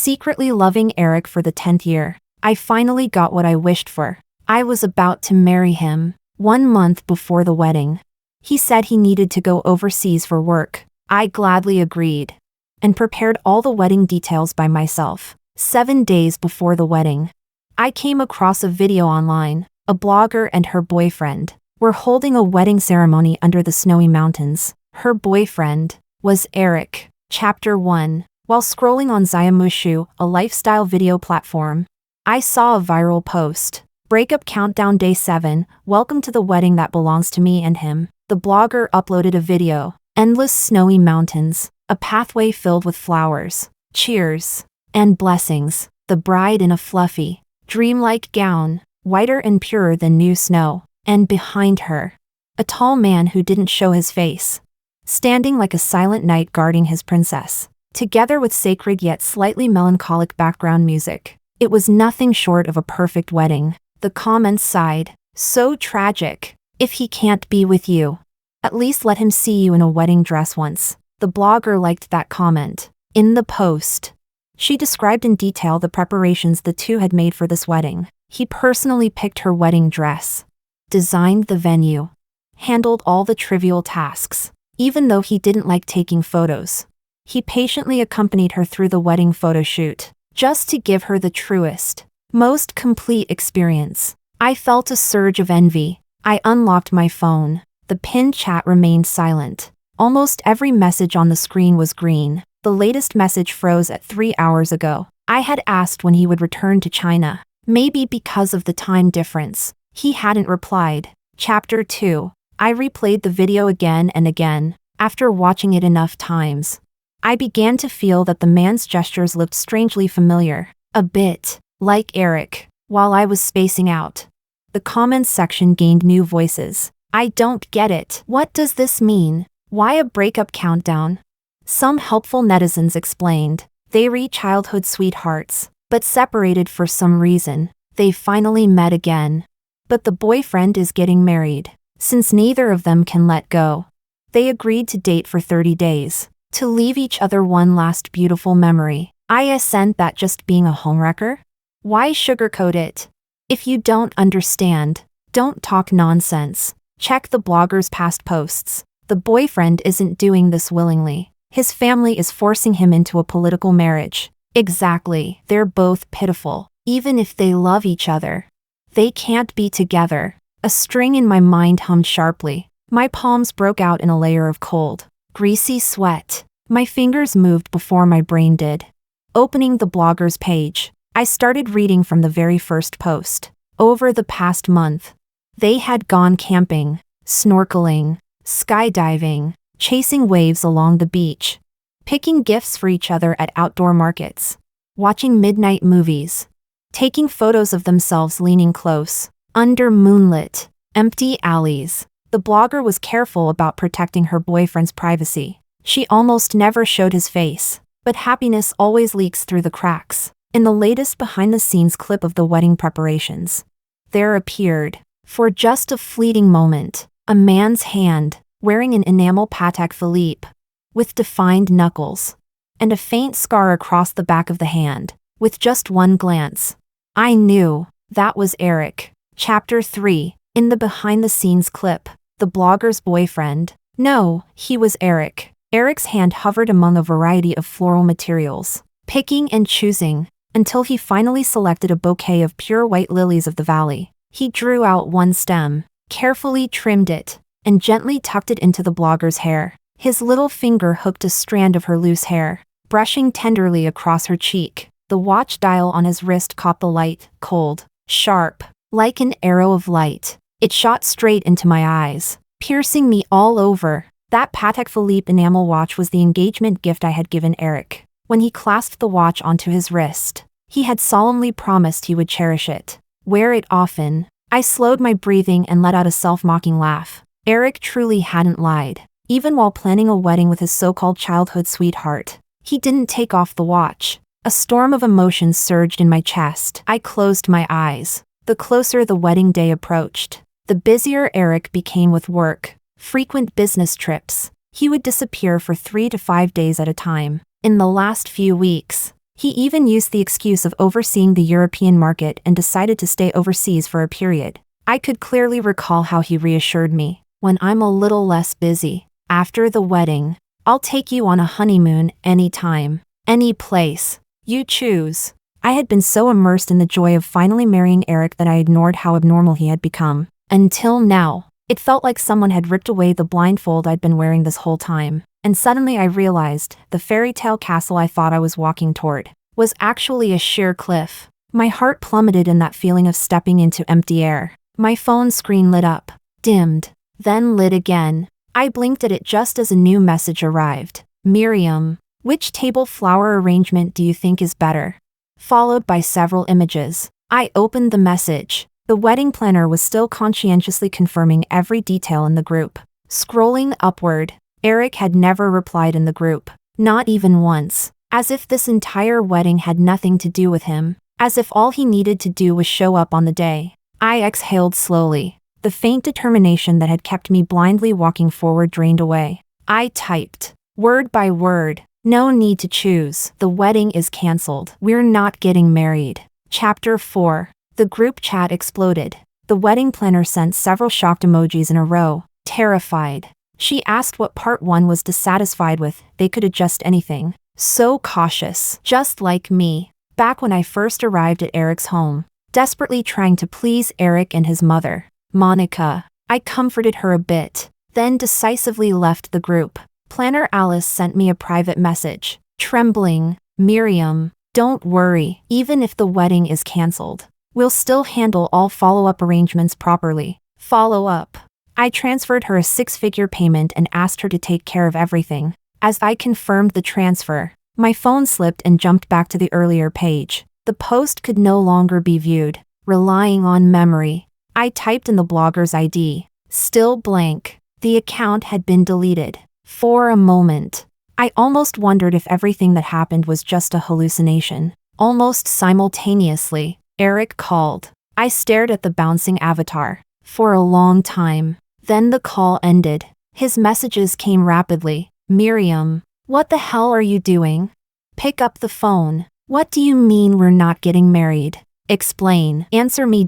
Secretly loving Erick for the 10th year. I finally got what I wished for. I was about to marry him, 1 month before the wedding. He said he needed to go overseas for work. I gladly agreed and prepared all the wedding details by myself. 7 days before the wedding, I came across a video online. A blogger and her boyfriend were holding a wedding ceremony under the snowy mountains. Her boyfriend was Erick. Chapter 1. While scrolling on Xiaomushu, a lifestyle video platform, I saw a viral post. Breakup countdown day 7, welcome to the wedding that belongs to me and him. The blogger uploaded a video. Endless snowy mountains, a pathway filled with flowers, cheers, and blessings. The bride in a fluffy, dreamlike gown, whiter and purer than new snow. And behind her, a tall man who didn't show his face, standing like a silent knight guarding his princess. Together with sacred yet slightly melancholic background music, it was nothing short of a perfect wedding. The comments sighed. So tragic. If he can't be with you, at least let him see you in a wedding dress once. The blogger liked that comment. In the post, she described in detail the preparations the two had made for this wedding. He personally picked her wedding dress, designed the venue, handled all the trivial tasks. Even though he didn't like taking photos, he patiently accompanied her through the wedding photo shoot, just to give her the truest, most complete experience. I felt a surge of envy. I unlocked my phone. The pinned chat remained silent. Almost every message on the screen was green. The latest message froze at 3 hours ago. I had asked when he would return to China. Maybe because of the time difference, he hadn't replied. Chapter 2. I replayed the video again and again. After watching it enough times, I began to feel that the man's gestures looked strangely familiar. A bit like Erick. While I was spacing out, the comments section gained new voices. I don't get it. What does this mean? Why a breakup countdown? Some helpful netizens explained. They were childhood sweethearts, but separated for some reason. They finally met again. But the boyfriend is getting married. Since neither of them can let go, they agreed to date for 30 days, to leave each other one last beautiful memory. I assent that just being a homewrecker? Why sugarcoat it? If you don't understand, don't talk nonsense. Check the blogger's past posts. The boyfriend isn't doing this willingly. His family is forcing him into a political marriage. Exactly. They're both pitiful. Even if they love each other, they can't be together. A string in my mind hummed sharply. My palms broke out in a layer of cold, greasy sweat. My fingers moved before my brain did. Opening the blogger's page, I started reading from the very first post. Over the past month, they had gone camping, snorkeling, skydiving, chasing waves along the beach, picking gifts for each other at outdoor markets, watching midnight movies, taking photos of themselves leaning close, under moonlit, empty alleys. The blogger was careful about protecting her boyfriend's privacy. She almost never showed his face, but happiness always leaks through the cracks. In the latest behind-the-scenes clip of the wedding preparations, there appeared, for just a fleeting moment, a man's hand, wearing an enamel Patek Philippe, with defined knuckles, and a faint scar across the back of the hand. With just one glance, I knew that was Erick. Chapter 3. In the behind-the-scenes clip, the blogger's boyfriend. No, he was Erick. Erick's hand hovered among a variety of floral materials, picking and choosing, until he finally selected a bouquet of pure white lilies of the valley. He drew out one stem, carefully trimmed it, and gently tucked it into the blogger's hair. His little finger hooked a strand of her loose hair, brushing tenderly across her cheek. The watch dial on his wrist caught the light, cold, sharp, like an arrow of light. It shot straight into my eyes, piercing me all over. That Patek Philippe enamel watch was the engagement gift I had given Erick. When he clasped the watch onto his wrist, he had solemnly promised he would cherish it, wear it often. I slowed my breathing and let out a self-mocking laugh. Erick truly hadn't lied. Even while planning a wedding with his so-called childhood sweetheart, he didn't take off the watch. A storm of emotions surged in my chest. I closed my eyes. The closer the wedding day approached, the busier Erick became with work, frequent business trips. He would disappear for 3 to 5 days at a time. In the last few weeks, He even used the excuse of overseeing the European market and decided to stay overseas for a period. I could clearly recall how he reassured me, "When I'm a little less busy, after the wedding, I'll take you on a honeymoon anytime, any place you choose." I had been so immersed in the joy of finally marrying Erick that I ignored how abnormal he had become. Until now, it felt like someone had ripped away the blindfold I'd been wearing this whole time, and suddenly I realized the fairy tale castle I thought I was walking toward was actually a sheer cliff. My heart plummeted in that feeling of stepping into empty air. My phone screen lit up, dimmed, then lit again. I blinked at it just as a new message arrived. "Miriam, which table flower arrangement do you think is better?" Followed by several images. I opened the message. The wedding planner was still conscientiously confirming every detail in the group. Scrolling upward, Erick had never replied in the group, not even once, as if this entire wedding had nothing to do with him, as if all he needed to do was show up on the day. I exhaled slowly. The faint determination that had kept me blindly walking forward drained away. I typed, word by word, "No need to choose. The wedding is cancelled. We're not getting married." Chapter 4. The group chat exploded. The wedding planner sent several shocked emojis in a row, terrified. She asked what part 1 was dissatisfied with. They could adjust anything. So cautious, just like me. Back when I first arrived at Erick's home, desperately trying to please Erick and his mother, Monica. I comforted her a bit, then decisively left the group. Planner Alice sent me a private message, trembling, "Miriam, don't worry, even if the wedding is cancelled, we'll still handle all follow-up arrangements properly." Follow-up. I transferred her a 6-figure payment and asked her to take care of everything. As I confirmed the transfer, my phone slipped and jumped back to the earlier page. The post could no longer be viewed. Relying on memory. I typed in the blogger's ID. Still blank. The account had been deleted. For a moment, I almost wondered if everything that happened was just a hallucination. Almost simultaneously, Erick called. I stared at the bouncing avatar for a long time. Then the call ended. His messages came rapidly. "Miriam, what the hell are you doing? Pick up the phone. What do you mean we're not getting married? Explain. Answer me.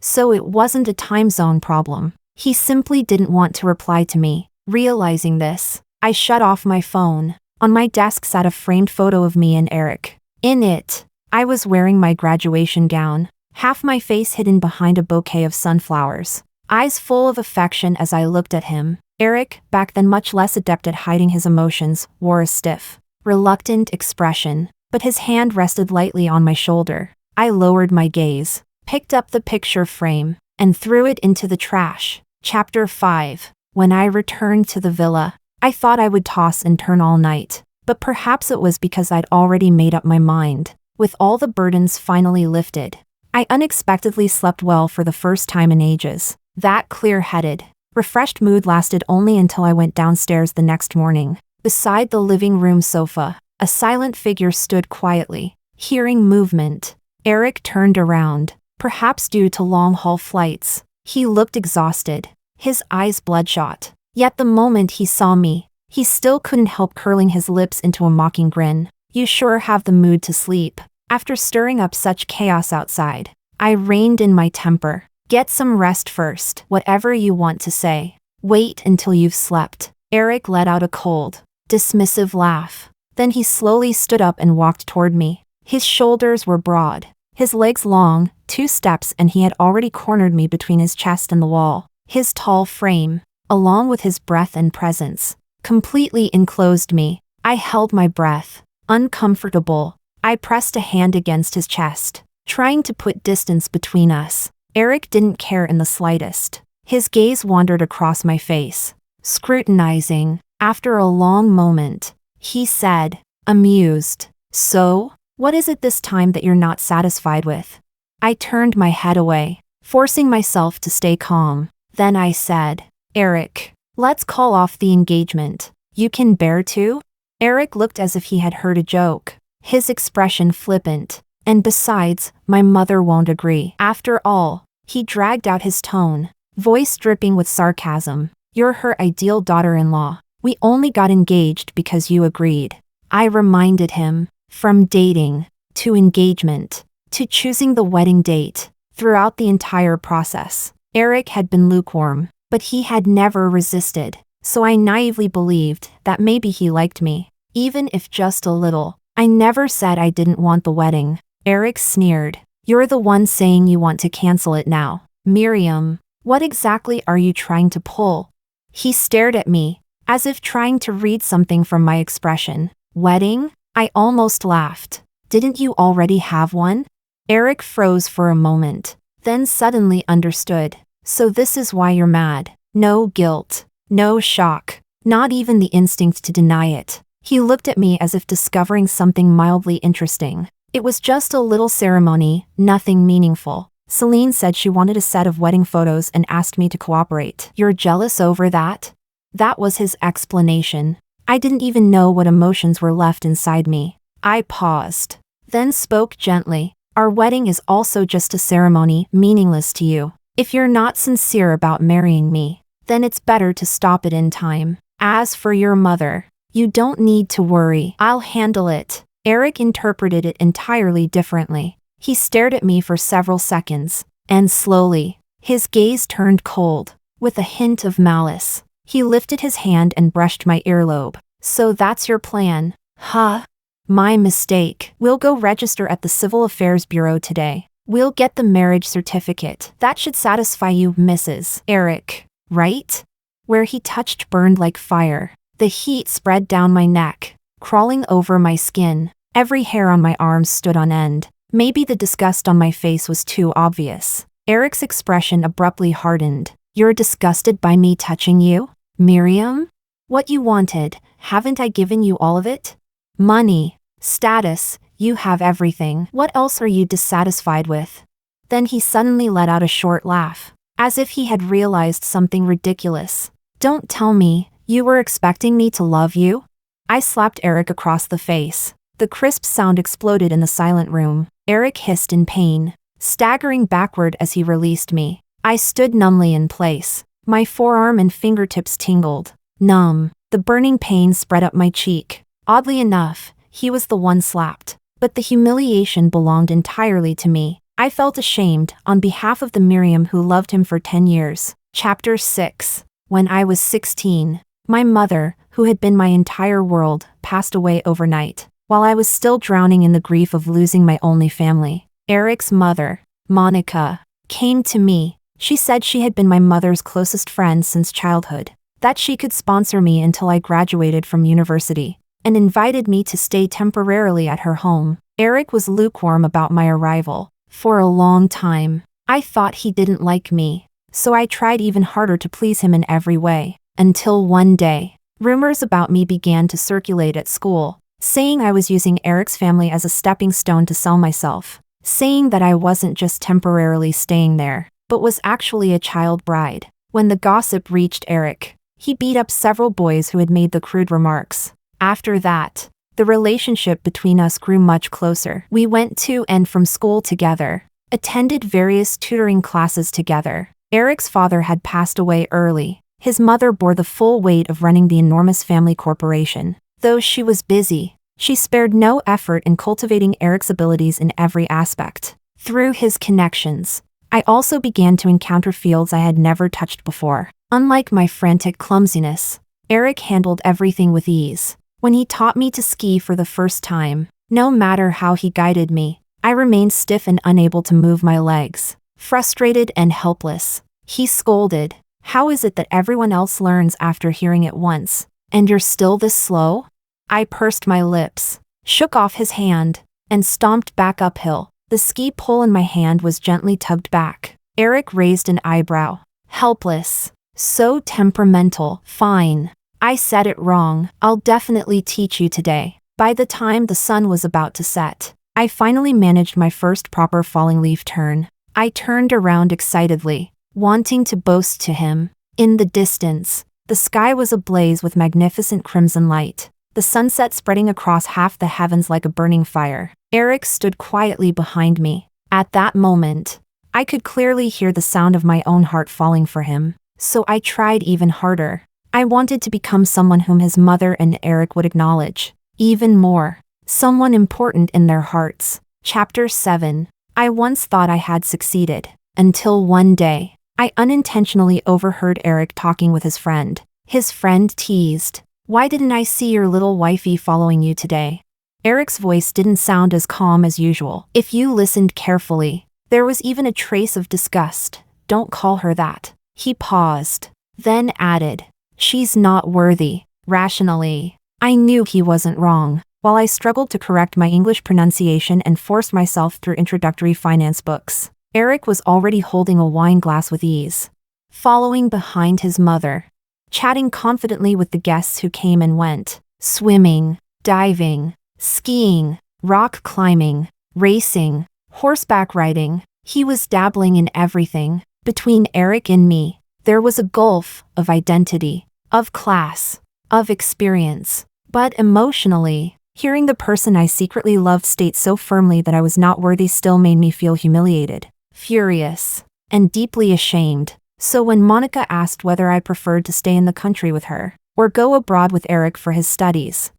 So it wasn't a time zone problem. He simply didn't want to reply to me. Realizing this, I shut off my phone. On my desk sat a framed photo of me and Erick. In it, I was wearing my graduation gown, half my face hidden behind a bouquet of sunflowers, eyes full of affection as I looked at him. Erick, back then much less adept at hiding his emotions, wore a stiff, reluctant expression, but his hand rested lightly on my shoulder. I lowered my gaze, picked up the picture frame, and threw it into the trash. Chapter 5. When I returned to the villa, I thought I would toss and turn all night, but perhaps it was because I'd already made up my mind. With all the burdens finally lifted, I unexpectedly slept well for the first time in ages. That clear-headed, refreshed mood lasted only until I went downstairs the next morning. Beside the living room sofa, a silent figure stood quietly. Hearing movement, Erick turned around, perhaps due to long-haul flights. He looked exhausted, his eyes bloodshot. Yet the moment he saw me, he still couldn't help curling his lips into a mocking grin. "You sure have the mood to sleep." After stirring up such chaos outside, I reined in my temper. "Get some rest first. Whatever you want to say. Wait until you've slept." Erick let out a cold, dismissive laugh. Then he slowly stood up and walked toward me. His shoulders were broad, his legs long. 2 steps and he had already cornered me between his chest and the wall. His tall frame, along with his breath and presence, completely enclosed me. I held my breath, uncomfortable. I pressed a hand against his chest, trying to put distance between us. Erick didn't care in the slightest. His gaze wandered across my face, scrutinizing. After a long moment, he said, amused, "So, what is it this time that you're not satisfied with?" I turned my head away, forcing myself to stay calm. Then I said, "Erick, let's call off the engagement. You can bear to?" Erick looked as if he had heard a joke, his expression flippant. "And besides, my mother won't agree." After all, he dragged out his tone, voice dripping with sarcasm. "You're her ideal daughter-in-law. We only got engaged because you agreed." I reminded him, From dating, to engagement, to choosing the wedding date. Throughout the entire process, Erick had been lukewarm, but he had never resisted, so I naively believed that maybe he liked me, even if just a little. I never said I didn't want the wedding. Erick sneered. You're the one saying you want to cancel it now. Miriam, what exactly are you trying to pull? He stared at me, as if trying to read something from my expression. Wedding? I almost laughed. Didn't you already have one? Erick froze for a moment, then suddenly understood. So this is why you're mad. No guilt, no shock, not even the instinct to deny it. He looked at me as if discovering something mildly interesting. It was just a little ceremony, nothing meaningful. Celine said she wanted a set of wedding photos and asked me to cooperate. You're jealous over that? That was his explanation. I didn't even know what emotions were left inside me. I paused, then spoke gently. Our wedding is also just a ceremony, meaningless to you. If you're not sincere about marrying me, then it's better to stop it in time. As for your mother, you don't need to worry. I'll handle it. Erick interpreted it entirely differently. He stared at me for several seconds, and slowly, his gaze turned cold, with a hint of malice. He lifted his hand and brushed my earlobe. So that's your plan, huh? My mistake. We'll go register at the Civil Affairs Bureau today. We'll get the marriage certificate. That should satisfy you, Mrs. Erick, right? Where he touched burned like fire. The heat spread down my neck, crawling over my skin. Every hair on my arms stood on end. Maybe the disgust on my face was too obvious. Erick's expression abruptly hardened. You're disgusted by me touching you? Miriam? What you wanted, haven't I given you all of it? Money, status, you have everything. What else are you dissatisfied with? Then he suddenly let out a short laugh, as if he had realized something ridiculous. Don't tell me, you were expecting me to love you? I slapped Erick across the face. The crisp sound exploded in the silent room. Erick hissed in pain, staggering backward as he released me. I stood numbly in place. My forearm and fingertips tingled. Numb. The burning pain spread up my cheek. Oddly enough, he was the one slapped. But the humiliation belonged entirely to me. I felt ashamed on behalf of the Miriam who loved him for 10 years. Chapter 6. When I was 16, my mother, who had been my entire world, passed away overnight, while I was still drowning in the grief of losing my only family. Erick's mother, Monica, came to me. She said she had been my mother's closest friend since childhood, that she could sponsor me until I graduated from university, and invited me to stay temporarily at her home. Erick was lukewarm about my arrival. For a long time, I thought he didn't like me, so I tried even harder to please him in every way, until one day, rumors about me began to circulate at school, saying I was using Erick's family as a stepping stone to sell myself, saying that I wasn't just temporarily staying there, but was actually a child bride. When the gossip reached Erick, he beat up several boys who had made the crude remarks. After that, the relationship between us grew much closer. We went to and from school together, attended various tutoring classes together. Erick's father had passed away early. His mother bore the full weight of running the enormous family corporation. Though she was busy, she spared no effort in cultivating Erick's abilities in every aspect. Through his connections, I also began to encounter fields I had never touched before. Unlike my frantic clumsiness, Erick handled everything with ease. When he taught me to ski for the first time, no matter how he guided me, I remained stiff and unable to move my legs. Frustrated and helpless, he scolded. How is it that everyone else learns after hearing it once, and you're still this slow? I pursed my lips, shook off his hand, and stomped back uphill. The ski pole in my hand was gently tugged back. Erick raised an eyebrow. Helpless. So temperamental. Fine. I said it wrong. I'll definitely teach you today. By the time the sun was about to set, I finally managed my first proper falling leaf turn. I turned around excitedly, wanting to boast to him. In the distance, the sky was ablaze with magnificent crimson light, the sunset spreading across half the heavens like a burning fire. Erick stood quietly behind me. At that moment, I could clearly hear the sound of my own heart falling for him, so I tried even harder. I wanted to become someone whom his mother and Erick would acknowledge. Even more. someone important in their hearts. Chapter 7. I once thought I had succeeded, until one day, I unintentionally overheard Erick talking with his friend. His friend teased, "Why didn't I see your little wifey following you today?" Erick's voice didn't sound as calm as usual. If you listened carefully, there was even a trace of disgust. "Don't call her that." He paused, then added, "She's not worthy." Rationally, I knew he wasn't wrong. While I struggled to correct my English pronunciation and forced myself through introductory finance books, Erick was already holding a wine glass with ease, following behind his mother, chatting confidently with the guests who came and went. Swimming, diving, skiing, rock climbing, racing, horseback riding. He was dabbling in everything. Between Erick and me, there was a gulf of identity, of class, of experience. But emotionally, hearing the person I secretly loved state so firmly that I was not worthy still made me feel humiliated, furious, and deeply ashamed. So when Monica asked whether I preferred to stay in the country with her, or go abroad with Erick for his studies,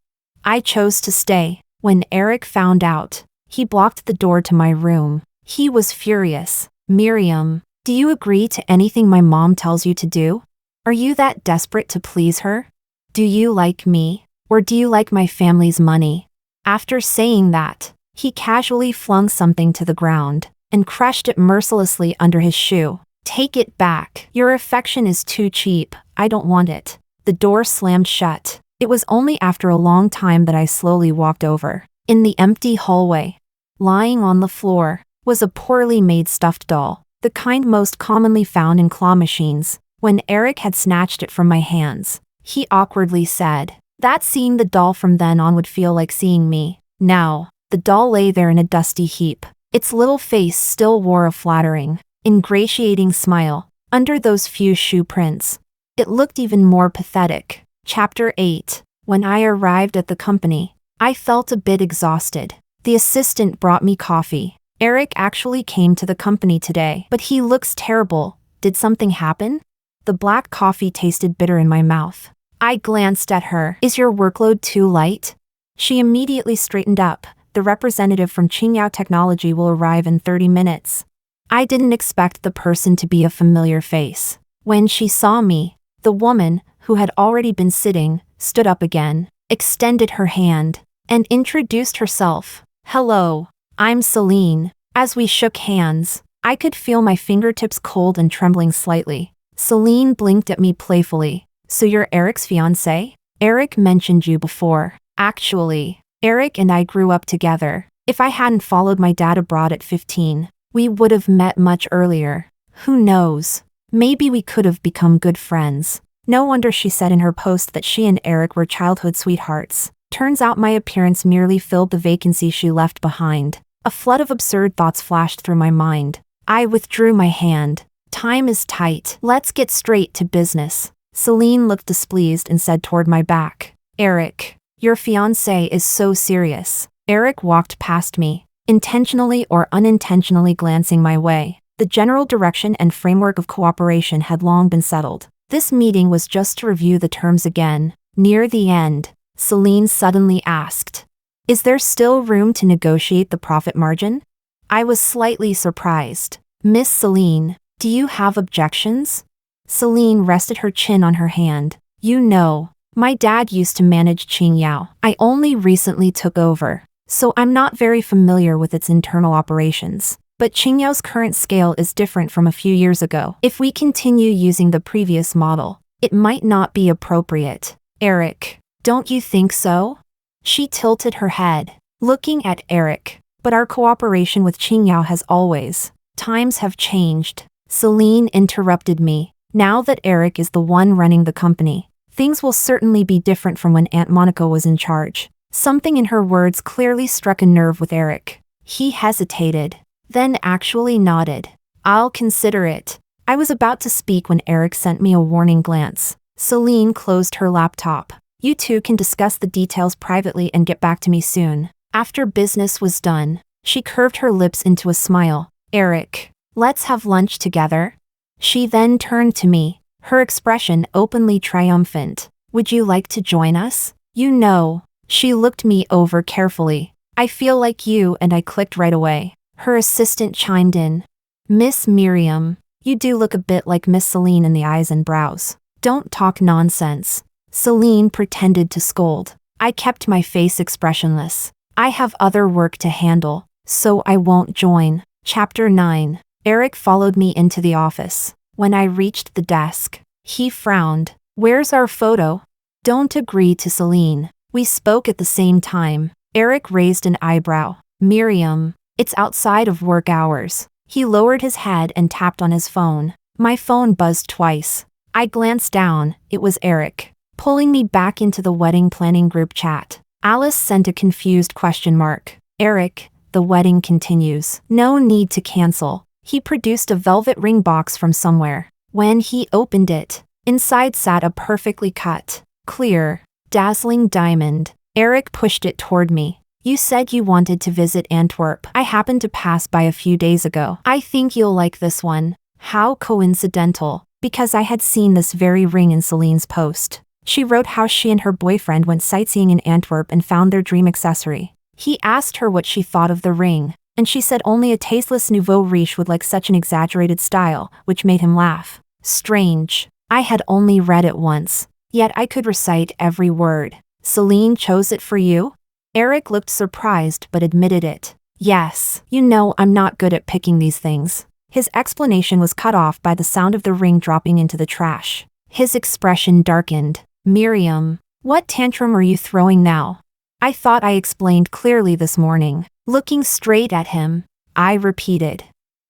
I chose to stay. When Erick found out, he blocked the door to my room. He was furious. "Miriam, do you agree to anything my mom tells you to do? Are you that desperate to please her? Do you like me? Or do you like my family's money?" After saying that, he casually flung something to the ground and crushed it mercilessly under his shoe. "Take it back. Your affection is too cheap. I don't want it." The door slammed shut. It was only after a long time that I slowly walked over. In the empty hallway, lying on the floor, was a poorly made stuffed doll, the kind most commonly found in claw machines. When Erick had snatched it from my hands, he awkwardly said that seeing the doll from then on would feel like seeing me. Now, the doll lay there in a dusty heap. Its little face still wore a flattering, ingratiating smile. Under those few shoe prints, it looked even more pathetic. Chapter 8. When I arrived at the company, I felt a bit exhausted. The assistant brought me coffee. "Erick actually came to the company today, but he looks terrible. Did something happen?" The black coffee tasted bitter in my mouth. I glanced at her. "Is your workload too light?" She immediately straightened up. "The representative from Qingyao Technology will arrive in 30 minutes. I didn't expect the person to be a familiar face. When she saw me, the woman, who had already been sitting, stood up again, extended her hand, and introduced herself. "Hello, I'm Celine." As we shook hands, I could feel my fingertips cold and trembling slightly. Celine blinked at me playfully. "So you're Erick's fiancé? Erick mentioned you before." Actually, Erick and I grew up together. If I hadn't followed my dad abroad at 15, we would have met much earlier. Who knows? Maybe we could have become good friends. No wonder she said in her post that she and Erick were childhood sweethearts. Turns out my appearance merely filled the vacancy she left behind. A flood of absurd thoughts flashed through my mind. I withdrew my hand. "Time is tight. Let's get straight to business." Celine looked displeased and said toward my back, "Erick, your fiancé is so serious." Erick walked past me, intentionally or unintentionally glancing my way. The general direction and framework of cooperation had long been settled. This meeting was just to review the terms again. Near the end, Celine suddenly asked, "Is there still room to negotiate the profit margin?" I was slightly surprised. "Miss Celine, do you have objections?" Celine rested her chin on her hand. "You know, my dad used to manage Qingyao. I only recently took over, so I'm not very familiar with its internal operations. But Qingyao's current scale is different from a few years ago. If we continue using the previous model, it might not be appropriate." "Erick, don't you think so?" She tilted her head, looking at Erick. "But our cooperation with Qingyao has always. Times have changed." Celine interrupted me. "Now that Erick is the one running the company, things will certainly be different from when Aunt Monica was in charge." Something in her words clearly struck a nerve with Erick. He hesitated, then actually nodded. "I'll consider it." I was about to speak when Erick sent me a warning glance. Celine closed her laptop. "You two can discuss the details privately and get back to me soon." After business was done, she curved her lips into a smile. "Erick, let's have lunch together." She then turned to me, her expression openly triumphant. "Would you like to join us? You know, She looked me over carefully. I feel like you, and I clicked right away. Her assistant chimed in. Miss Miriam, you do look a bit like Miss Celine in the eyes and brows. Don't talk nonsense. Celine pretended to scold. I kept my face expressionless. I have other work to handle, so I won't join. Chapter 9. Erick followed me into the office. When I reached the desk, he frowned. Where's our photo? Don't agree to Celine. We spoke at the same time. Erick raised an eyebrow. Miriam, it's outside of work hours. He lowered his head and tapped on his phone. My phone buzzed twice. I glanced down. It was Erick, pulling me back into the wedding planning group chat. Alice sent a confused question mark. Erick, the wedding continues. No need to cancel. He produced a velvet ring box from somewhere. When he opened it, inside sat a perfectly cut, clear, dazzling diamond. Erick pushed it toward me. You said you wanted to visit Antwerp. I happened to pass by a few days ago. I think you'll like this one. How coincidental, because I had seen this very ring in Celine's post. She wrote how she and her boyfriend went sightseeing in Antwerp and found their dream accessory. He asked her what she thought of the ring, and she said only a tasteless nouveau riche would like such an exaggerated style, which made him laugh. Strange. I had only read it once, yet I could recite every word. Celine chose it for you? Erick looked surprised but admitted it. Yes, you know I'm not good at picking these things. His explanation was cut off by the sound of the ring dropping into the trash. His expression darkened. Miriam, what tantrum are you throwing now? I thought I explained clearly this morning. Looking straight at him, I repeated.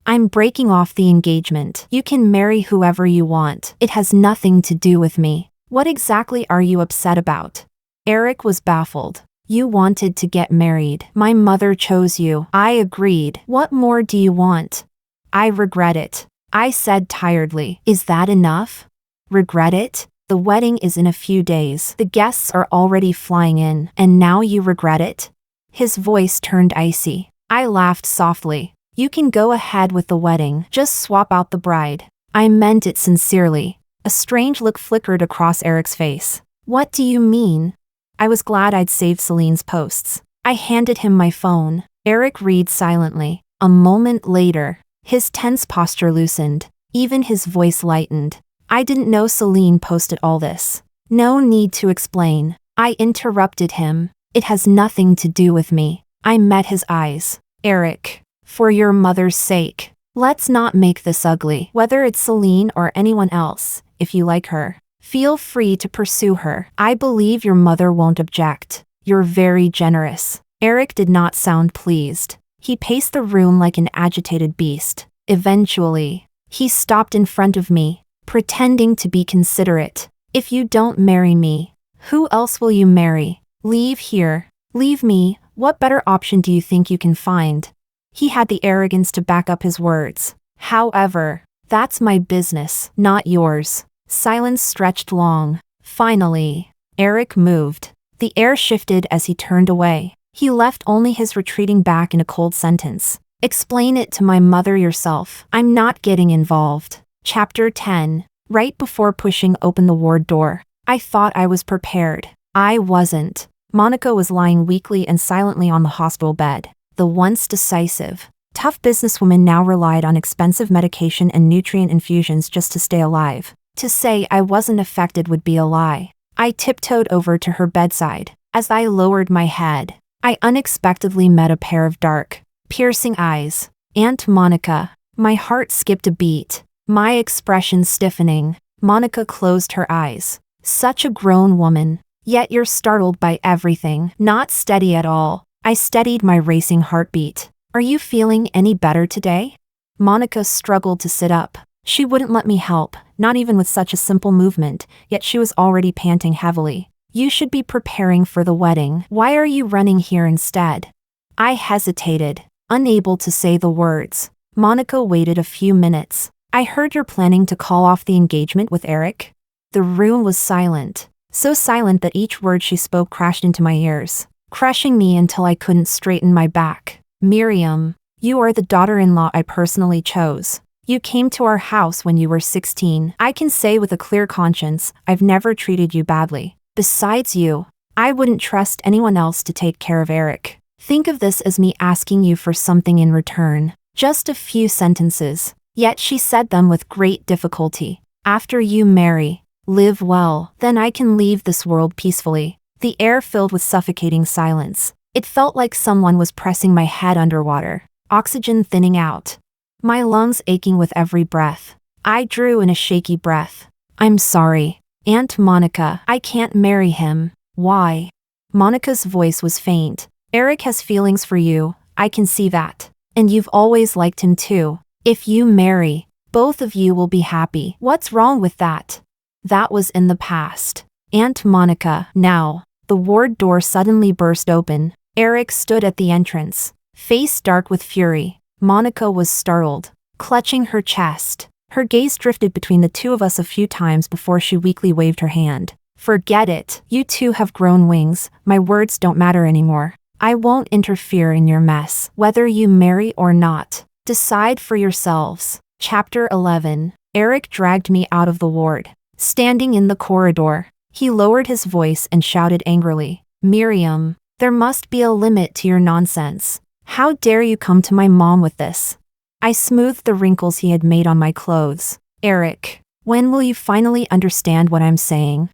I'm breaking off the engagement. You can marry whoever you want. It has nothing to do with me. What exactly are you upset about? Erick was baffled. You wanted to get married. My mother chose you. I agreed. What more do you want? I regret it. I said tiredly. Is that enough? Regret it? The wedding is in a few days. The guests are already flying in, and now you regret it? His voice turned icy. I laughed softly. You can go ahead with the wedding. Just swap out the bride. I meant it sincerely. A strange look flickered across Erick's face. What do you mean? I was glad I'd saved Celine's posts. I handed him my phone. Erick read silently. A moment later, his tense posture loosened. Even his voice lightened. I didn't know Celine posted all this. No need to explain. I interrupted him. It has nothing to do with me. I met his eyes. Erick, for your mother's sake, let's not make this ugly. Whether it's Celine or anyone else, if you like her, feel free to pursue her. I believe your mother won't object. You're very generous. Erick did not sound pleased. He paced the room like an agitated beast. Eventually, he stopped in front of me, pretending to be considerate. If you don't marry me, who else will you marry? Leave here. Leave me. What better option do you think you can find? He had the arrogance to back up his words. However, that's my business, not yours. Silence stretched long. Finally, Erick moved. The air shifted as he turned away. He left only his retreating back in a cold sentence. Explain it to my mother yourself. I'm not getting involved. Chapter 10. Right before pushing open the ward door, I thought I was prepared. I wasn't. Monica was lying weakly and silently on the hospital bed. The once decisive, tough businesswoman now relied on expensive medication and nutrient infusions just to stay alive. To say I wasn't affected would be a lie. I tiptoed over to her bedside. As I lowered my head, I unexpectedly met a pair of dark, piercing eyes. Aunt Monica. My heart skipped a beat. My expression stiffening. Monica closed her eyes. Such a grown woman. Yet you're startled by everything. Not steady at all. I steadied my racing heartbeat. Are you feeling any better today? Monica struggled to sit up. She wouldn't let me help, not even with such a simple movement, yet she was already panting heavily. You should be preparing for the wedding. Why are you running here instead? I hesitated, unable to say the words. Monica waited a few minutes. I heard you're planning to call off the engagement with Erick. The room was silent. So silent that each word she spoke crashed into my ears, crushing me until I couldn't straighten my back. Miriam, you are the daughter-in-law I personally chose. You came to our house when you were 16. I can say with a clear conscience, I've never treated you badly. Besides you, I wouldn't trust anyone else to take care of Erick. Think of this as me asking you for something in return. Just a few sentences. Yet she said them with great difficulty. After you marry, live well, then I can leave this world peacefully. The air filled with suffocating silence. It felt like someone was pressing my head underwater. Oxygen thinning out. My lungs aching with every breath. I drew in a shaky breath. I'm sorry, Aunt Monica. I can't marry him. Why? Monica's voice was faint. Erick has feelings for you, I can see that. And you've always liked him too. If you marry, both of you will be happy. What's wrong with that? That was in the past. Aunt Monica. Now, the ward door suddenly burst open. Erick stood at the entrance, face dark with fury. Monica was startled, clutching her chest. Her gaze drifted between the two of us a few times before she weakly waved her hand. Forget it. You two have grown wings. My words don't matter anymore. I won't interfere in your mess. Whether you marry or not, decide for yourselves. Chapter 11. Erick dragged me out of the ward. Standing in the corridor, he lowered his voice and shouted angrily, Miriam, there must be a limit to your nonsense. How dare you come to my mom with this? I smoothed the wrinkles he had made on my clothes. Erick, when will you finally understand what I'm saying?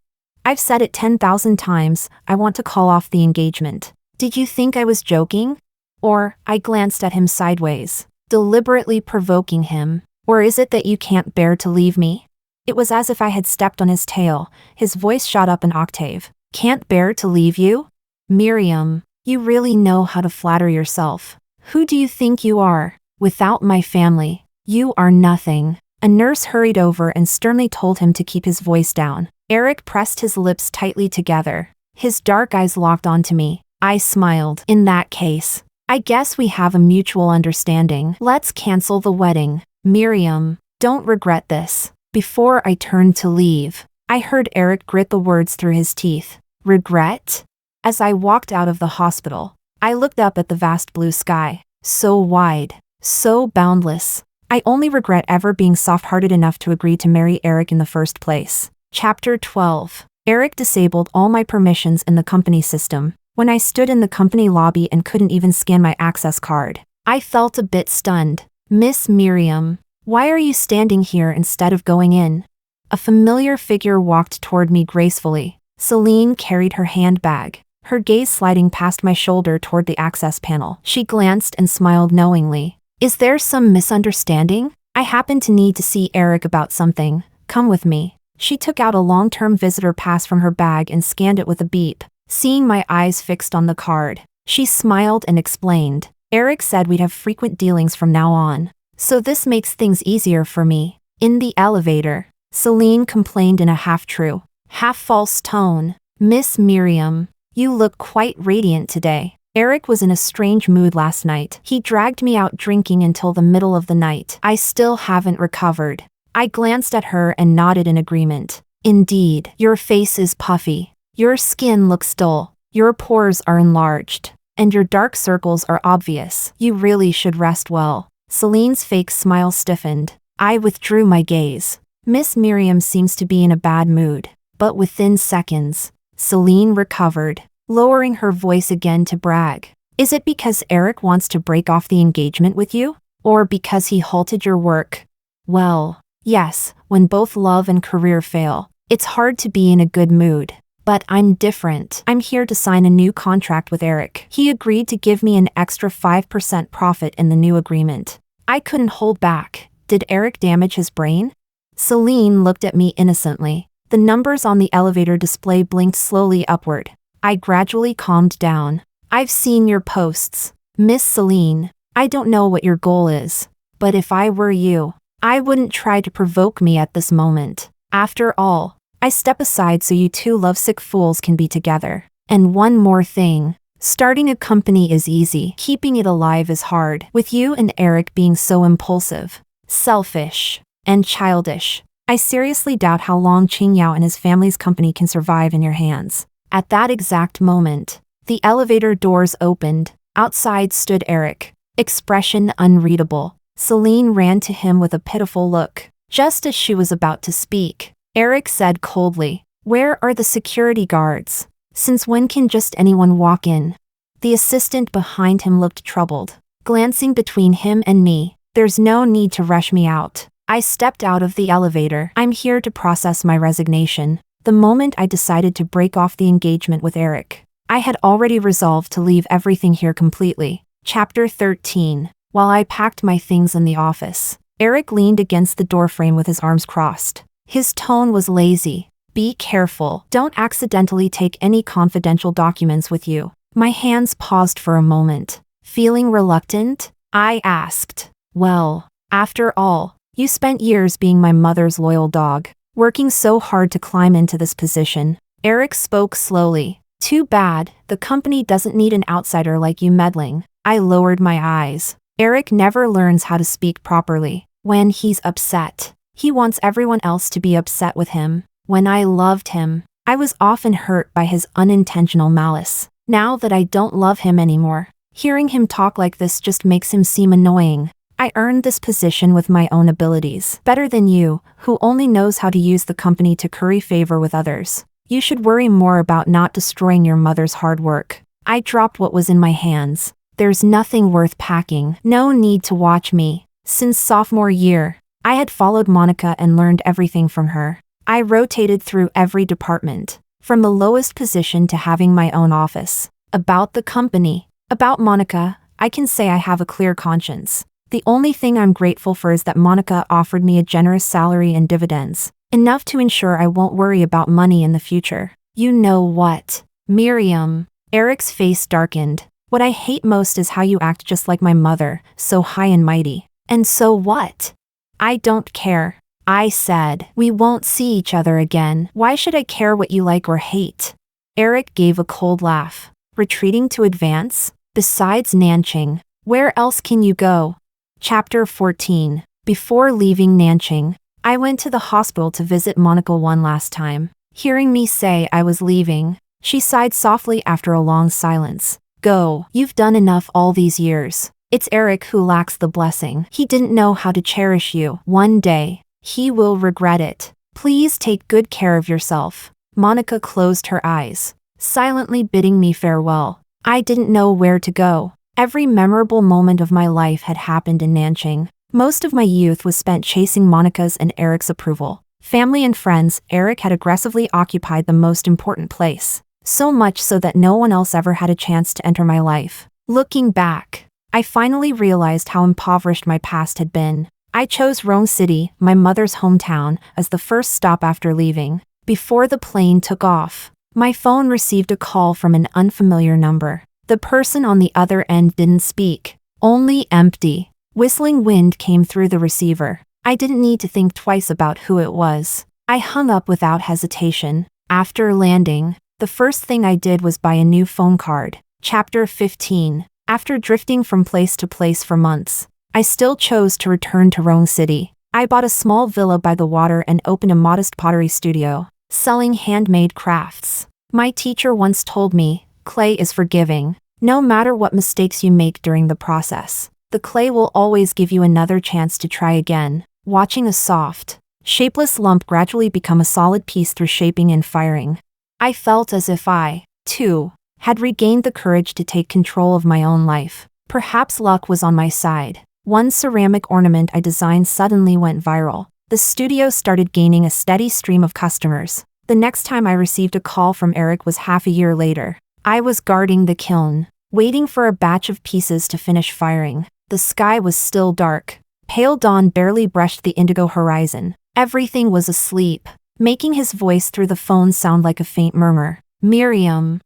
I've said it 10,000 times, I want to call off the engagement. Did you think I was joking? Or, I glanced at him sideways, deliberately provoking him. Or is it that you can't bear to leave me? It was as if I had stepped on his tail. His voice shot up an octave. Can't bear to leave you? Miriam, you really know how to flatter yourself. Who do you think you are? Without my family, you are nothing. A nurse hurried over and sternly told him to keep his voice down. Erick pressed his lips tightly together. His dark eyes locked onto me. I smiled. In that case, I guess we have a mutual understanding. Let's cancel the wedding. Miriam, don't regret this. Before I turned to leave, I heard Erick grit the words through his teeth. Regret? As I walked out of the hospital, I looked up at the vast blue sky. So wide, so boundless. I only regret ever being soft-hearted enough to agree to marry Erick in the first place. Chapter 12. Erick disabled all my permissions in the company system. When I stood in the company lobby and couldn't even scan my access card, I felt a bit stunned. Miss Miriam, why are you standing here instead of going in? A familiar figure walked toward me gracefully. Celine carried her handbag, her gaze sliding past my shoulder toward the access panel. She glanced and smiled knowingly. Is there some misunderstanding? I happen to need to see Erick about something. Come with me. She took out a long-term visitor pass from her bag and scanned it with a beep. Seeing my eyes fixed on the card, she smiled and explained. Erick said we'd have frequent dealings from now on, so this makes things easier for me. In the elevator, Celine complained in a half-true, half-false tone. Miss Miriam, you look quite radiant today. Erick was in a strange mood last night. He dragged me out drinking until the middle of the night. I still haven't recovered. I glanced at her and nodded in agreement. Indeed, your face is puffy. Your skin looks dull. Your pores are enlarged. And your dark circles are obvious. You really should rest well. Celine's fake smile stiffened. I withdrew my gaze. Miss Miriam seems to be in a bad mood. But within seconds, Celine recovered, lowering her voice again to brag. Is it because Erick wants to break off the engagement with you? Or because he halted your work? Well, yes, when both love and career fail, it's hard to be in a good mood. But I'm different. I'm here to sign a new contract with Erick. He agreed to give me an extra 5% profit in the new agreement. I couldn't hold back. Did Erick damage his brain? Celine looked at me innocently. The numbers on the elevator display blinked slowly upward. I gradually calmed down. I've seen your posts, Miss Celine. I don't know what your goal is, but if I were you, I wouldn't try to provoke me at this moment. After all, I step aside so you two lovesick fools can be together. And one more thing. Starting a company is easy. Keeping it alive is hard. With you and Erick being so impulsive, selfish, and childish, I seriously doubt how long Qingyao and his family's company can survive in your hands. At that exact moment, the elevator doors opened. Outside stood Erick, expression unreadable. Celine ran to him with a pitiful look. Just as she was about to speak, Erick said coldly, "Where are the security guards?" Since when can just anyone walk in? The assistant behind him looked troubled. Glancing between him and me, there's no need to rush me out. I stepped out of the elevator. I'm here to process my resignation. The moment I decided to break off the engagement with Erick, I had already resolved to leave everything here completely. Chapter 13. While I packed my things in the office, Erick leaned against the doorframe with his arms crossed. His tone was lazy. Be careful. Don't accidentally take any confidential documents with you. My hands paused for a moment. Feeling reluctant, I asked, well, after all, you spent years being my mother's loyal dog, working so hard to climb into this position. Erick spoke slowly. Too bad, the company doesn't need an outsider like you meddling. I lowered my eyes. Erick never learns how to speak properly. When he's upset, he wants everyone else to be upset with him. When I loved him, I was often hurt by his unintentional malice. Now that I don't love him anymore, hearing him talk like this just makes him seem annoying. I earned this position with my own abilities, better than you, who only knows how to use the company to curry favor with others. You should worry more about not destroying your mother's hard work. I dropped what was in my hands. There's nothing worth packing. No need to watch me. Since sophomore year, I had followed Monica and learned everything from her. I rotated through every department, from the lowest position to having my own office. About the company, about Monica, I can say I have a clear conscience. The only thing I'm grateful for is that Monica offered me a generous salary and dividends, enough to ensure I won't worry about money in the future. You know what, Miriam? Erick's face darkened. What I hate most is how you act just like my mother, so high and mighty. And so what? I don't care. I said, we won't see each other again. Why should I care what you like or hate? Erick gave a cold laugh. Retreating to advance? Besides Nanching, where else can you go? Chapter 14. Before leaving Nanching, I went to the hospital to visit Monica one last time. Hearing me say I was leaving, she sighed softly after a long silence. Go, you've done enough all these years. It's Erick who lacks the blessing. He didn't know how to cherish you. One day, he will regret it. Please take good care of yourself. Monica closed her eyes, silently bidding me farewell. I didn't know where to go. Every memorable moment of my life had happened in Nanching. Most of my youth was spent chasing Monica's and Erick's approval. Family and friends, Erick had aggressively occupied the most important place. So much so that no one else ever had a chance to enter my life. Looking back, I finally realized how impoverished my past had been. I chose Rome City, my mother's hometown, as the first stop after leaving. Before the plane took off, my phone received a call from an unfamiliar number. The person on the other end didn't speak, only empty, whistling wind came through the receiver. I didn't need to think twice about who it was. I hung up without hesitation. After landing, the first thing I did was buy a new phone card. Chapter 15. After drifting from place to place for months, I still chose to return to Rome City. I bought a small villa by the water and opened a modest pottery studio, selling handmade crafts. My teacher once told me, clay is forgiving. No matter what mistakes you make during the process, the clay will always give you another chance to try again. Watching a soft, shapeless lump gradually become a solid piece through shaping and firing, I felt as if I, too, had regained the courage to take control of my own life. Perhaps luck was on my side. One ceramic ornament I designed suddenly went viral. The studio started gaining a steady stream of customers. The next time I received a call from Erick was half a year later. I was guarding the kiln, waiting for a batch of pieces to finish firing. The sky was still dark. Pale dawn barely brushed the indigo horizon. Everything was asleep, making his voice through the phone sound like a faint murmur. Miriam.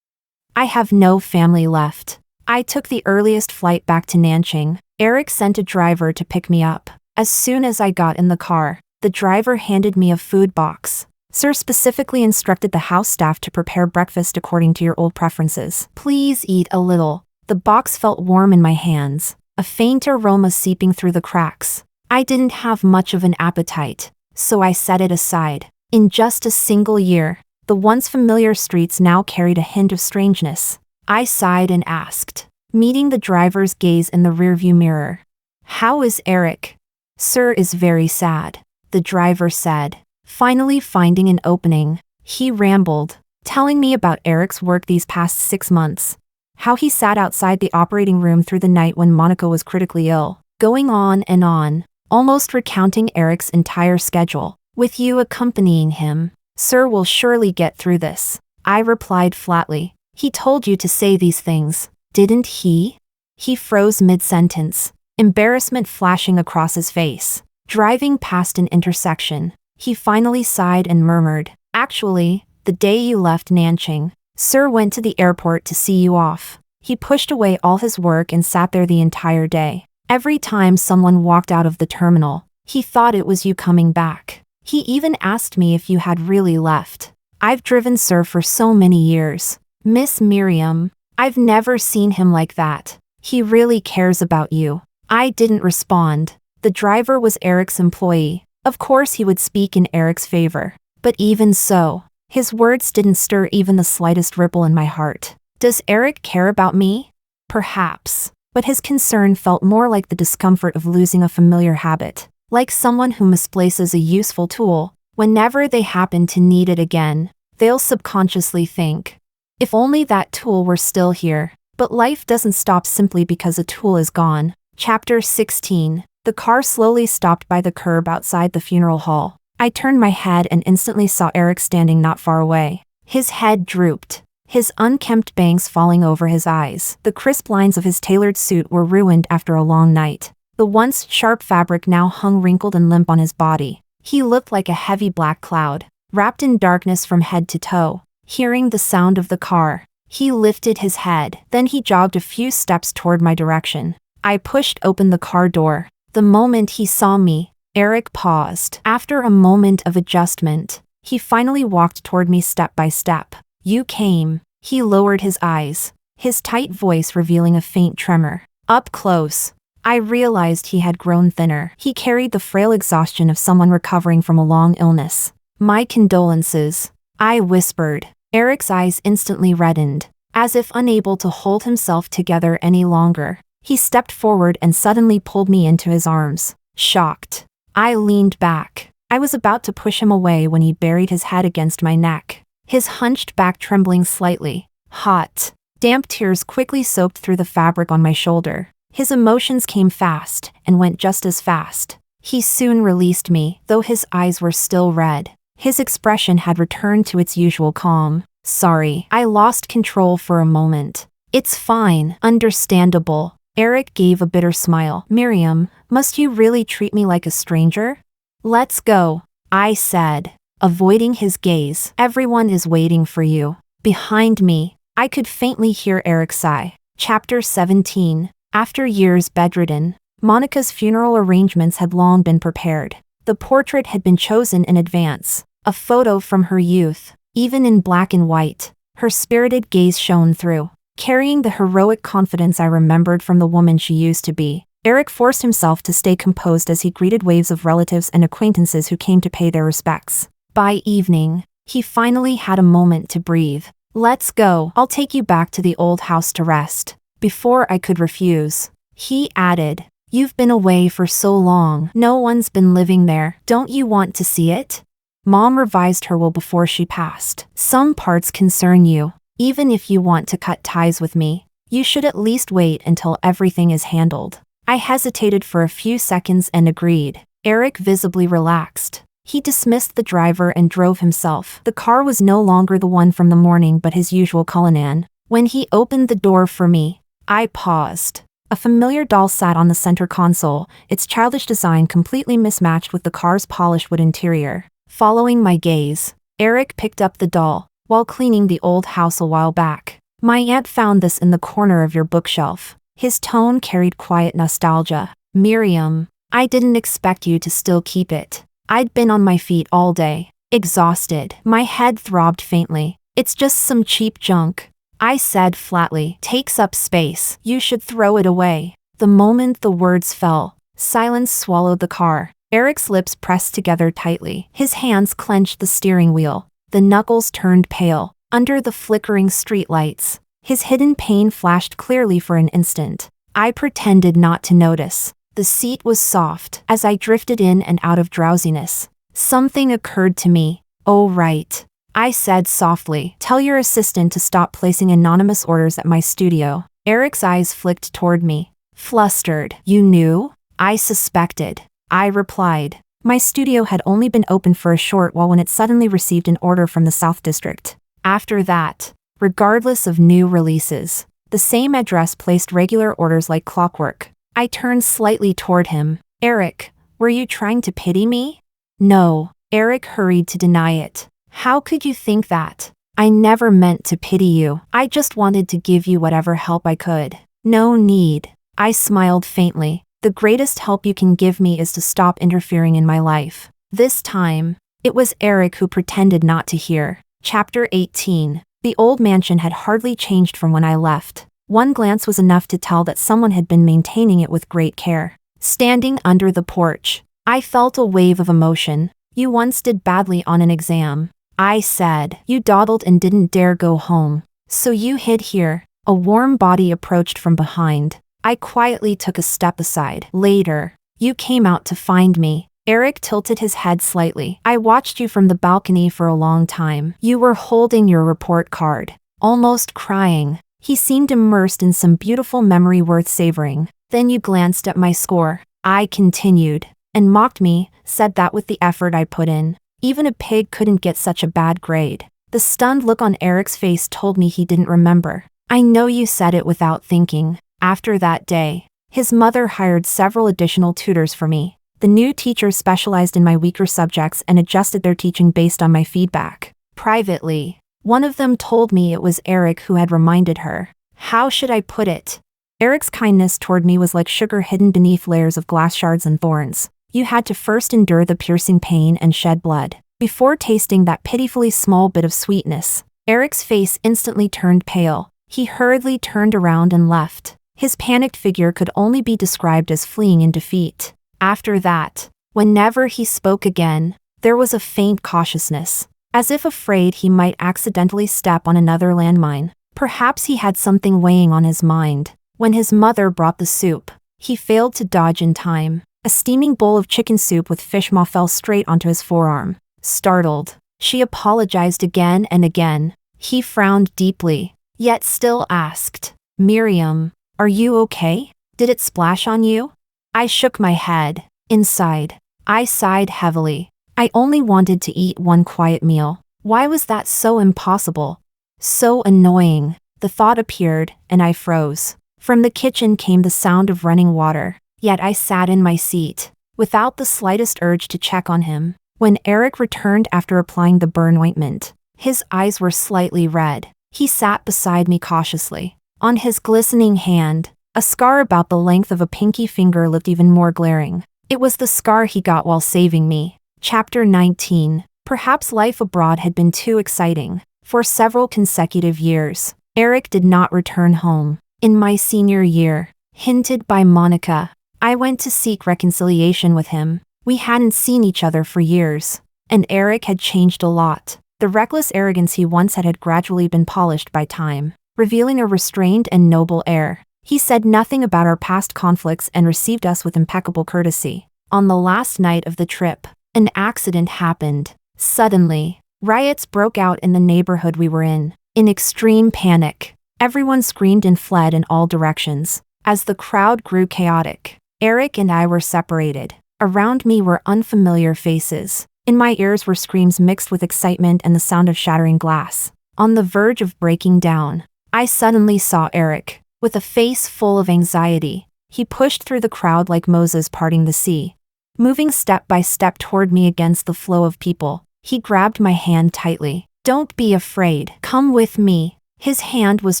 I have no family left. I took the earliest flight back to Nanching. Erick sent a driver to pick me up. As soon as I got in the car, the driver handed me a food box. Sir specifically instructed the house staff to prepare breakfast according to your old preferences. Please eat a little. The box felt warm in my hands, a faint aroma seeping through the cracks. I didn't have much of an appetite, so I set it aside. In just a single year, the once familiar streets now carried a hint of strangeness. I sighed and asked, meeting the driver's gaze in the rearview mirror. How is Erick? Sir is very sad, the driver said. Finally finding an opening, he rambled. telling me about Erick's work these past 6 months. How he sat outside the operating room through the night when Monica was critically ill, going on, almost recounting Erick's entire schedule, with you accompanying him. Sir will surely get through this. I replied flatly. He told you to say these things, didn't he? He froze mid-sentence, embarrassment flashing across his face. Driving past an intersection, he finally sighed and murmured, actually, the day you left Nanching, Sir went to the airport to see you off. He pushed away all his work and sat there the entire day. Every time someone walked out of the terminal, he thought it was you coming back. He even asked me if you had really left. I've driven Sir for so many years. Miss Miriam, I've never seen him like that. He really cares about you. I didn't respond. The driver was Erick's employee. Of course he would speak in Erick's favor. But even so, his words didn't stir even the slightest ripple in my heart. Does Erick care about me? Perhaps. But his concern felt more like the discomfort of losing a familiar habit, like someone who misplaces a useful tool. Whenever they happen to need it again, they'll subconsciously think, if only that tool were still here. But life doesn't stop simply because a tool is gone. Chapter 16. The car slowly stopped by the curb outside the funeral hall. I turned my head and instantly saw Erick standing not far away. His head drooped, his unkempt bangs falling over his eyes. The crisp lines of his tailored suit were ruined after a long night. The once sharp fabric now hung wrinkled and limp on his body. He looked like a heavy black cloud, wrapped in darkness from head to toe. Hearing the sound of the car, he lifted his head, then he jogged a few steps toward my direction. I pushed open the car door. The moment he saw me, Erick paused. After a moment of adjustment, he finally walked toward me step by step. You came. He lowered his eyes, his tight voice revealing a faint tremor. Up close, I realized he had grown thinner. He carried the frail exhaustion of someone recovering from a long illness. My condolences, I whispered. Erick's eyes instantly reddened, as if unable to hold himself together any longer. He stepped forward and suddenly pulled me into his arms. Shocked, I leaned back. I was about to push him away when he buried his head against my neck, his hunched back trembling slightly. Hot, damp tears quickly soaked through the fabric on my shoulder. His emotions came fast and went just as fast. He soon released me, though his eyes were still red. His expression had returned to its usual calm. Sorry, I lost control for a moment. It's fine, understandable. Erick gave a bitter smile. Miriam, must you really treat me like a stranger? Let's go, I said, avoiding his gaze. Everyone is waiting for you. Behind me, I could faintly hear Erick sigh. Chapter 17. After years bedridden, Monica's funeral arrangements had long been prepared. The portrait had been chosen in advance, a photo from her youth. Even in black and white, her spirited gaze shone through, carrying the heroic confidence I remembered from the woman she used to be. Erick forced himself to stay composed as he greeted waves of relatives and acquaintances who came to pay their respects. By evening, he finally had a moment to breathe. Let's go, I'll take you back to the old house to rest. Before I could refuse, he added, you've been away for so long. No one's been living there. Don't you want to see it? Mom revised her will before she passed. Some parts concern you. Even if you want to cut ties with me, you should at least wait until everything is handled. I hesitated for a few seconds and agreed. Erick visibly relaxed. He dismissed the driver and drove himself. The car was no longer the one from the morning but his usual Cullinan. When he opened the door for me, I paused. A familiar doll sat on the center console, its childish design completely mismatched with the car's polished wood interior. Following my gaze, Erick picked up the doll, while cleaning the old house a while back. My aunt found this in the corner of your bookshelf. His tone carried quiet nostalgia. Miriam, I didn't expect you to still keep it. I'd been on my feet all day, exhausted. My head throbbed faintly. It's just some cheap junk, I said flatly. Takes up space. You should throw it away. The moment the words fell, silence swallowed the car. Erick's lips pressed together tightly. His hands clenched the steering wheel. The knuckles turned pale. Under the flickering streetlights, his hidden pain flashed clearly for an instant. I pretended not to notice. The seat was soft as I drifted in and out of drowsiness. Something occurred to me. Oh right. I said softly. Tell your assistant to stop placing anonymous orders at my studio. Erick's eyes flicked toward me. Flustered. You knew? I suspected. I replied. My studio had only been open for a short while when it suddenly received an order from the South District. After that, regardless of new releases, the same address placed regular orders like clockwork. I turned slightly toward him. Erick, were you trying to pity me? No. Erick hurried to deny it. How could you think that? I never meant to pity you. I just wanted to give you whatever help I could. No need. I smiled faintly. The greatest help you can give me is to stop interfering in my life. This time, it was Erick who pretended not to hear. Chapter 18. The old mansion had hardly changed from when I left. One glance was enough to tell that someone had been maintaining it with great care. Standing under the porch, I felt a wave of emotion. You once did badly on an exam. I said. You dawdled and didn't dare go home. So you hid here. A warm body approached from behind. I quietly took a step aside. Later, you came out to find me. Erick tilted his head slightly. I watched you from the balcony for a long time. You were holding your report card, almost crying. He seemed immersed in some beautiful memory worth savoring. Then you glanced at my score. I continued, and mocked me, said that with the effort I put in, even a pig couldn't get such a bad grade. The stunned look on Erick's face told me he didn't remember. I know you said it without thinking. After that day, his mother hired several additional tutors for me. The new teachers specialized in my weaker subjects and adjusted their teaching based on my feedback. Privately, one of them told me it was Erick who had reminded her. How should I put it? Erick's kindness toward me was like sugar hidden beneath layers of glass shards and thorns. You had to first endure the piercing pain and shed blood before tasting that pitifully small bit of sweetness. Erick's face instantly turned pale. He hurriedly turned around and left. His panicked figure could only be described as fleeing in defeat. After that, whenever he spoke again, there was a faint cautiousness, as if afraid he might accidentally step on another landmine. Perhaps he had something weighing on his mind. When his mother brought the soup, he failed to dodge in time. A steaming bowl of chicken soup with fish maw fell straight onto his forearm. Startled, she apologized again and again. He frowned deeply, yet still asked, Miriam, are you okay? Did it splash on you? I shook my head. Inside, I sighed heavily. I only wanted to eat one quiet meal. Why was that so impossible? So annoying. The thought appeared, and I froze. From the kitchen came the sound of running water, yet I sat in my seat, without the slightest urge to check on him. When Erick returned after applying the burn ointment, his eyes were slightly red. He sat beside me cautiously. On his glistening hand, a scar about the length of a pinky finger looked even more glaring. It was the scar he got while saving me. Chapter 19. Perhaps life abroad had been too exciting. For several consecutive years, Erick did not return home. In my senior year, hinted by Monica, I went to seek reconciliation with him. We hadn't seen each other for years, and Erick had changed a lot. The reckless arrogance he once had gradually been polished by time, revealing a restrained and noble air. He said nothing about our past conflicts and received us with impeccable courtesy. On the last night of the trip, an accident happened. Suddenly, riots broke out in the neighborhood we were in. In extreme panic, everyone screamed and fled in all directions. As the crowd grew chaotic, Erick and I were separated. Around me were unfamiliar faces. In my ears were screams mixed with excitement and the sound of shattering glass. On the verge of breaking down, I suddenly saw Erick, with a face full of anxiety. He pushed through the crowd like Moses parting the sea. Moving step by step toward me against the flow of people, he grabbed my hand tightly. Don't be afraid. Come with me. His hand was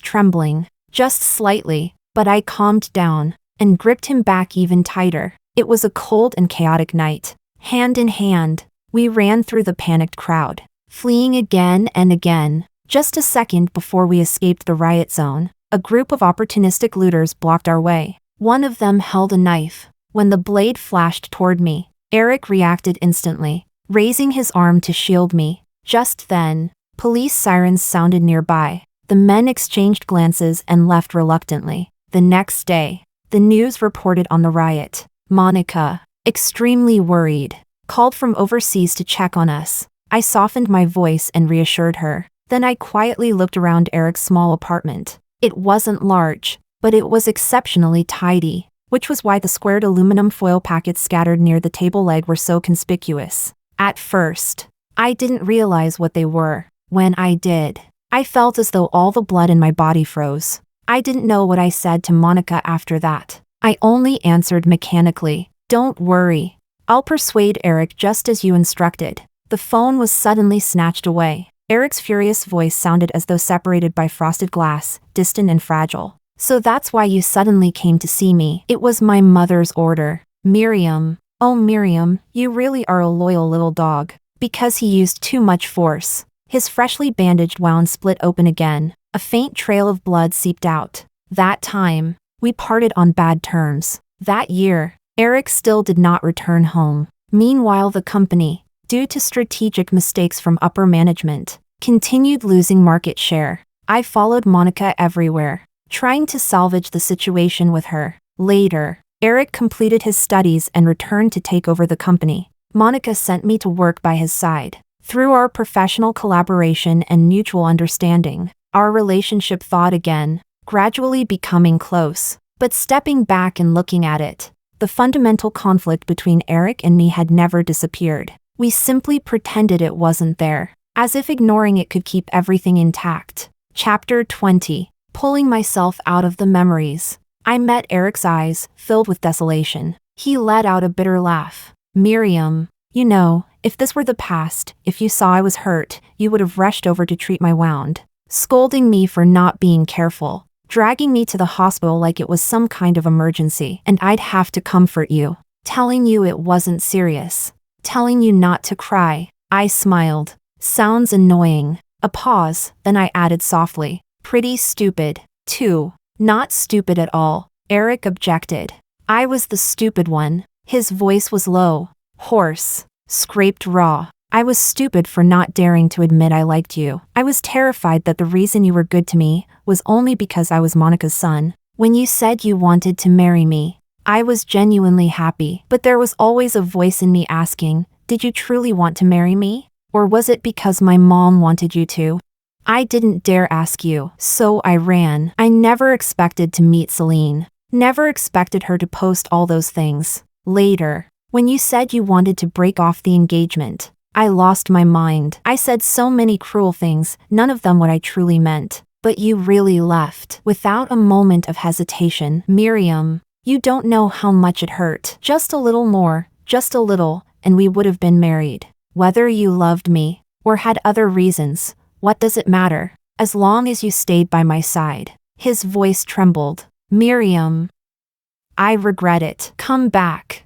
trembling, just slightly, but I calmed down and gripped him back even tighter. It was a cold and chaotic night. Hand in hand, we ran through the panicked crowd, fleeing again and again. Just a second before we escaped the riot zone, a group of opportunistic looters blocked our way. One of them held a knife. When the blade flashed toward me, Erick reacted instantly, raising his arm to shield me. Just then, police sirens sounded nearby. The men exchanged glances and left reluctantly. The next day, the news reported on the riot. Monica, extremely worried, called from overseas to check on us. I softened my voice and reassured her. Then I quietly looked around Erick's small apartment. It wasn't large, but it was exceptionally tidy, which was why the squared aluminum foil packets scattered near the table leg were so conspicuous. At first, I didn't realize what they were. When I did, I felt as though all the blood in my body froze. I didn't know what I said to Monica after that. I only answered mechanically, "Don't worry. I'll persuade Erick just as you instructed." The phone was suddenly snatched away. Erick's furious voice sounded as though separated by frosted glass, distant and fragile. "So that's why you suddenly came to see me. It was my mother's order." Miriam. "Oh Miriam, you really are a loyal little dog." Because he used too much force. His freshly bandaged wound split open again. A faint trail of blood seeped out. That time, we parted on bad terms. That year, Erick still did not return home. Meanwhile, the company, due to strategic mistakes from upper management, continued losing market share. I followed Monica everywhere, trying to salvage the situation with her. Later, Erick completed his studies and returned to take over the company. Monica sent me to work by his side. Through our professional collaboration and mutual understanding, our relationship thawed again, gradually becoming close. But stepping back and looking at it, the fundamental conflict between Erick and me had never disappeared. We simply pretended it wasn't there, as if ignoring it could keep everything intact. Chapter 20. Pulling myself out of the memories. I met Erick's eyes, filled with desolation. He let out a bitter laugh. "Miriam, you know, if this were the past, if you saw I was hurt, you would have rushed over to treat my wound, scolding me for not being careful, dragging me to the hospital like it was some kind of emergency, and I'd have to comfort you, telling you it wasn't serious, telling you not to cry." I smiled. "Sounds annoying." A pause, then I added softly, "Pretty stupid, too." "Not stupid at all," Erick objected. "I was the stupid one." His voice was low, hoarse, scraped raw. "I was stupid for not daring to admit I liked you. I was terrified that the reason you were good to me was only because I was Monica's son. When you said you wanted to marry me, I was genuinely happy, but there was always a voice in me asking, did you truly want to marry me? Or was it because my mom wanted you to? I didn't dare ask you, so I ran. I never expected to meet Celine. Never expected her to post all those things. Later, when you said you wanted to break off the engagement, I lost my mind. I said so many cruel things, none of them what I truly meant. But you really left, without a moment of hesitation. Miriam, you don't know how much it hurt. Just a little more, just a little, and we would have been married. Whether you loved me, or had other reasons, what does it matter? As long as you stayed by my side." His voice trembled. "Miriam, I regret it. Come back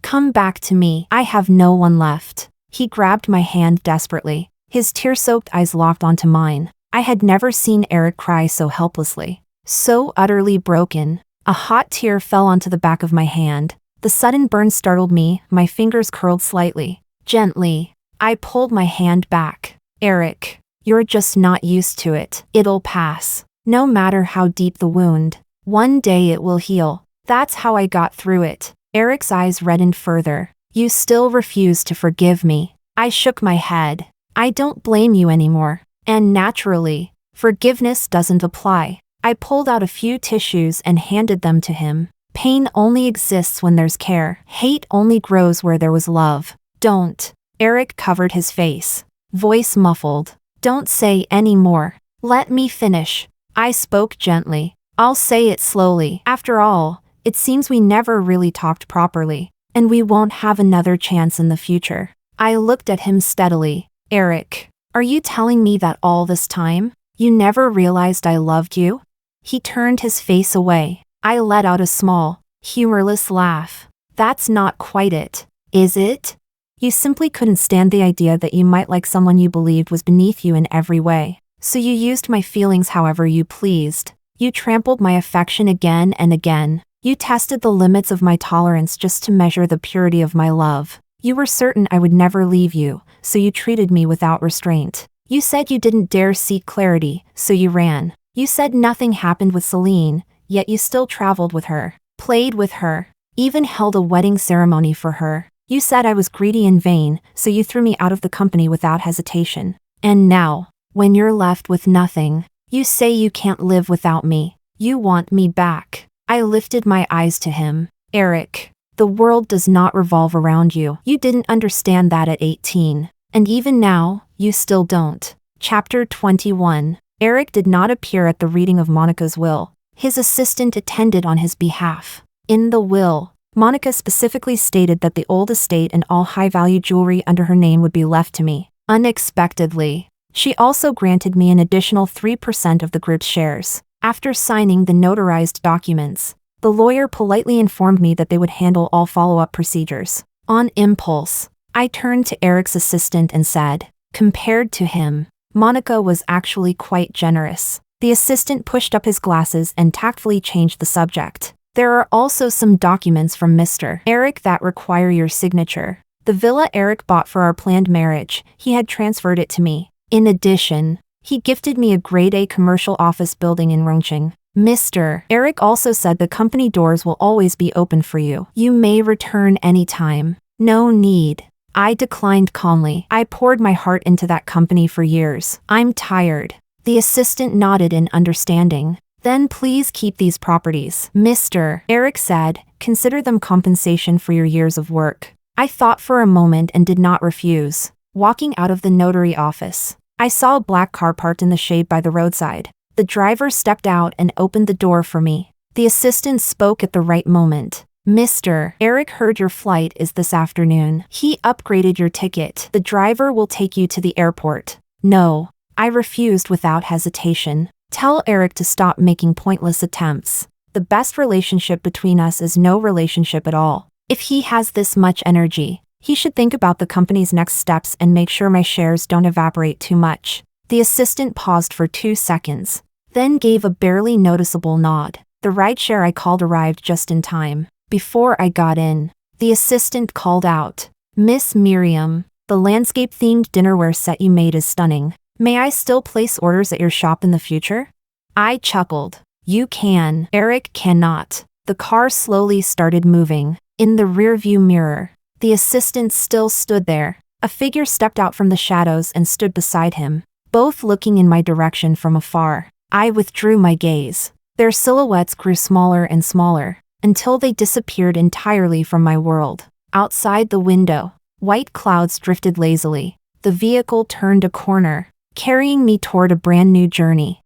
to me. I have no one left." He grabbed my hand desperately. His tear-soaked eyes locked onto mine. I had never seen Erick cry so helplessly, so utterly broken. A hot tear fell onto the back of my hand. The sudden burn startled me, my fingers curled slightly. Gently, I pulled my hand back. "Erick, you're just not used to it. It'll pass. No matter how deep the wound, one day it will heal." That's how I got through it. Erick's eyes reddened further. "You still refuse to forgive me." I shook my head. "I don't blame you anymore. And naturally, forgiveness doesn't apply." I pulled out a few tissues and handed them to him. "Pain only exists when there's care. Hate only grows where there was love. Don't." Erick covered his face. Voice muffled. "Don't say any more. Let me finish." I spoke gently. "I'll say it slowly. After all, it seems we never really talked properly, and we won't have another chance in the future." I looked at him steadily. "Erick, are you telling me that all this time, you never realized I loved you?" He turned his face away. I let out a small, humorless laugh. "That's not quite it, is it? You simply couldn't stand the idea that you might like someone you believed was beneath you in every way. So you used my feelings however you pleased. You trampled my affection again and again. You tested the limits of my tolerance just to measure the purity of my love. You were certain I would never leave you, so you treated me without restraint. You said you didn't dare seek clarity, so you ran. You said nothing happened with Celine, yet you still traveled with her, played with her, even held a wedding ceremony for her. You said I was greedy and vain, so you threw me out of the company without hesitation. And now, when you're left with nothing, you say you can't live without me. You want me back. I lifted my eyes to him. Erick, the world does not revolve around you. You didn't understand that at 18. And even now, you still don't. Chapter 21. Erick did not appear at the reading of Monica's will. His assistant attended on his behalf. In the will, Monica specifically stated that the old estate and all high-value jewelry under her name would be left to me. Unexpectedly, she also granted me an additional 3% of the group's shares. After signing the notarized documents, the lawyer politely informed me that they would handle all follow-up procedures. On impulse, I turned to Erick's assistant and said, compared to him, Monica was actually quite generous. The assistant pushed up his glasses and tactfully changed the subject. There are also some documents from Mr. Erick that require your signature. The villa Erick bought for our planned marriage, he had transferred it to me. In addition, he gifted me a grade A commercial office building in Rongqing. Mr. Erick also said the company doors will always be open for you. You may return anytime. No need. I declined calmly. I poured my heart into that company for years. I'm tired. The assistant nodded in understanding. Then please keep these properties. Mr. Erick said, consider them compensation for your years of work. I thought for a moment and did not refuse. Walking out of the notary office, I saw a black car parked in the shade by the roadside. The driver stepped out and opened the door for me. The assistant spoke at the right moment. Mr. Erick heard your flight is this afternoon. He upgraded your ticket. The driver will take you to the airport. No. I refused without hesitation. Tell Erick to stop making pointless attempts. The best relationship between us is no relationship at all. If he has this much energy, he should think about the company's next steps and make sure my shares don't evaporate too much. The assistant paused for 2 seconds, then gave a barely noticeable nod. The rideshare I called arrived just in time. Before I got in, the assistant called out, Miss Miriam, the landscape-themed dinnerware set you made is stunning. May I still place orders at your shop in the future? I chuckled. You can. Erick cannot. The car slowly started moving. In the rearview mirror, the assistant still stood there. A figure stepped out from the shadows and stood beside him, both looking in my direction from afar. I withdrew my gaze. Their silhouettes grew smaller and smaller, until they disappeared entirely from my world. Outside the window, white clouds drifted lazily. The vehicle turned a corner, carrying me toward a brand new journey.